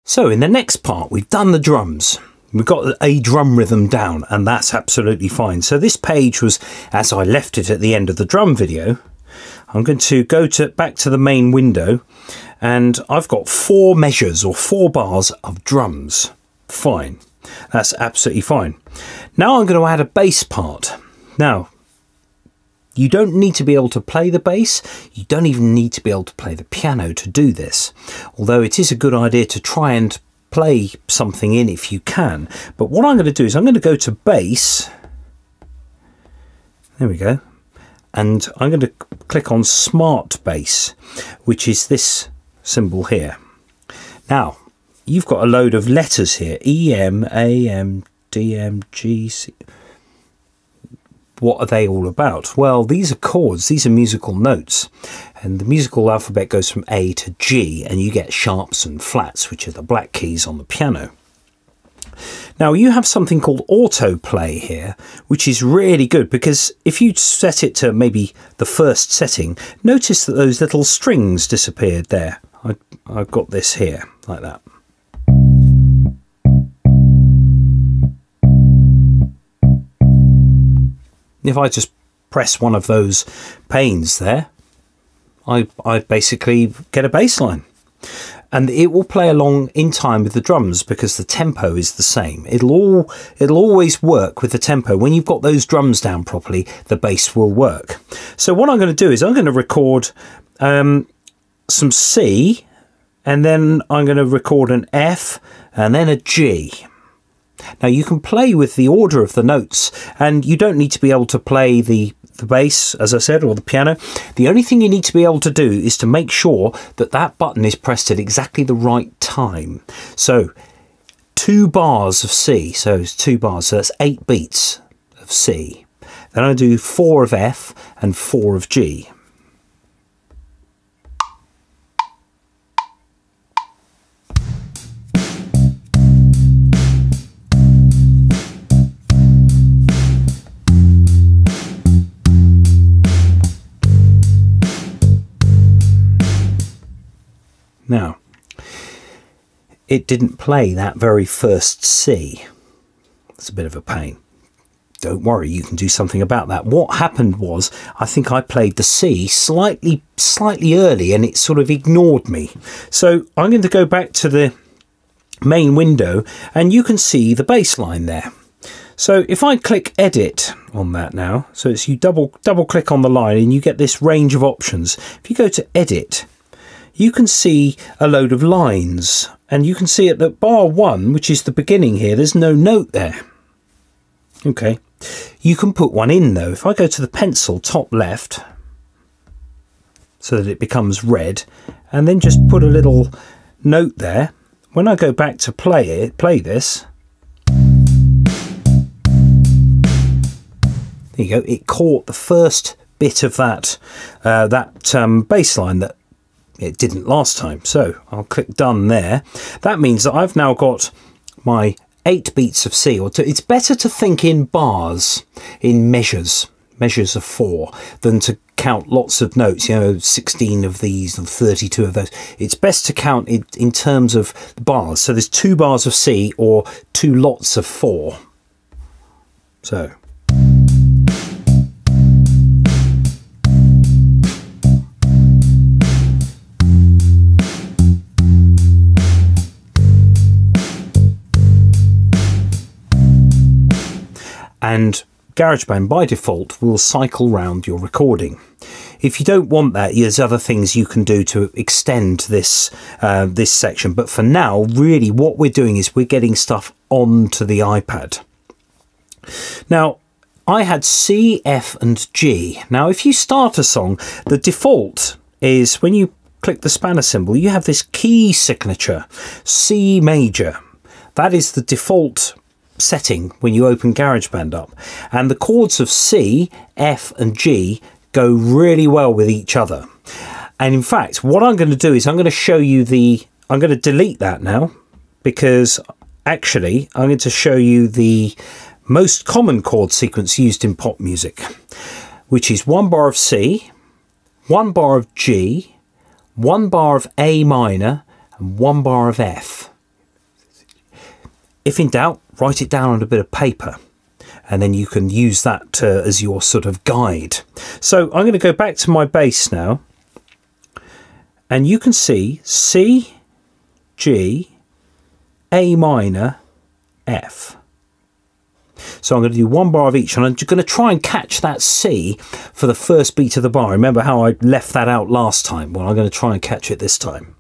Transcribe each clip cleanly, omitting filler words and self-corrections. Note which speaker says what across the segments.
Speaker 1: So in the next part, we've done the drums. We've got a drum rhythm down, and that's absolutely fine. So this page was as I left it at the end of the drum video. I'm going to go back to the main window, and I've got 4 measures or 4 bars of drums. Fine. That's absolutely fine. Now I'm going to add a bass part. Now, you don't need to be able to play the bass. You don't even need to be able to play the piano to do this. Although it is a good idea to try and play something in if you can. But what I'm going to do is I'm going to go to bass. There we go. And I'm going to click on Smart Bass, which is this symbol here. Now, you've got a load of letters here. E, M, A, M, D, M, G, C. What are they all about? Well, these are chords, these are musical notes, and the musical alphabet goes from A to G, and you get sharps and flats, which are the black keys on the piano. Now you have something called Autoplay here, which is really good, because if you set it to maybe the first setting, notice that those little strings disappeared there. I've got this here, like that. If I just press one of those panes there, I basically get a bass line. And it will play along in time with the drums because the tempo is the same. It'll always work with the tempo. When you've got those drums down properly, the bass will work. So what I'm going to do is I'm going to record some C, and then I'm going to record an F and then a G. Now you can play with the order of the notes, and you don't need to be able to play the bass, as I said, or the piano. The only thing you need to be able to do is to make sure that that button is pressed at exactly the right time. So 2 bars of C, so it's 2 bars, so that's 8 beats of C. Then I do 4 of F and 4 of G. Now, it didn't play that very first C. It's a bit of a pain. Don't worry, you can do something about that. What happened was, I think I played the C slightly early, and it sort of ignored me. So I'm going to go back to the main window, and you can see the bass line there. So if I click Edit on that now, so it's you double click on the line, and you get this range of options. If you go to Edit, you can see a load of lines, and you can see at the bar 1, which is the beginning here, there's no note there. Okay, you can put one in though. If I go to the pencil top left, so that it becomes red, and then just put a little note there, when I go back to play this, there you go, it caught the first bit of that bass line that it didn't last time. So I'll click done there. That means that I've now got my 8 beats of C, or it's better to think in bars, in measures of 4, than to count lots of notes, 16 of these and 32 of those. It's best to count it in terms of bars. So there's 2 bars of C or 2 lots of 4. So and GarageBand by default will cycle round your recording. If you don't want that, there's other things you can do to extend this this section. But for now, really what we're doing is we're getting stuff onto the iPad. Now, I had C, F and G. Now, if you start a song, the default is when you click the spanner symbol, you have this key signature, C major. That is the default setting when you open GarageBand up, and the chords of C, F and G go really well with each other. And in fact, what I'm going to do is I'm going to show you I'm going to delete that now, because actually I'm going to show you the most common chord sequence used in pop music, which is 1 bar of C, 1 bar of G, 1 bar of A minor and 1 bar of F. if in doubt, write it down on a bit of paper, and then you can use that as your sort of guide. So I'm going to go back to my bass now, and you can see C, G, A minor, F. So I'm going to do one bar of each, and I'm just going to try and catch that C for the first beat of the bar. Remember how I left that out last time? Well, I'm going to try and catch it this time.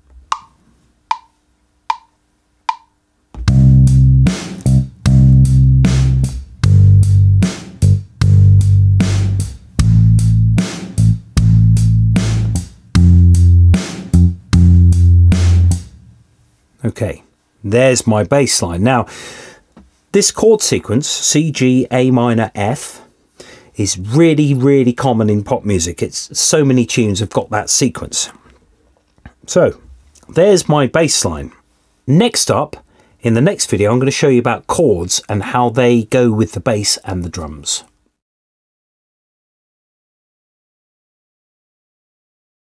Speaker 1: Okay, there's my bass line. Now, this chord sequence, C, G, A minor, F, is really, really common in pop music. It's so many tunes have got that sequence. So, there's my bass line. Next up, in the next video, I'm going to show you about chords and how they go with the bass and the drums.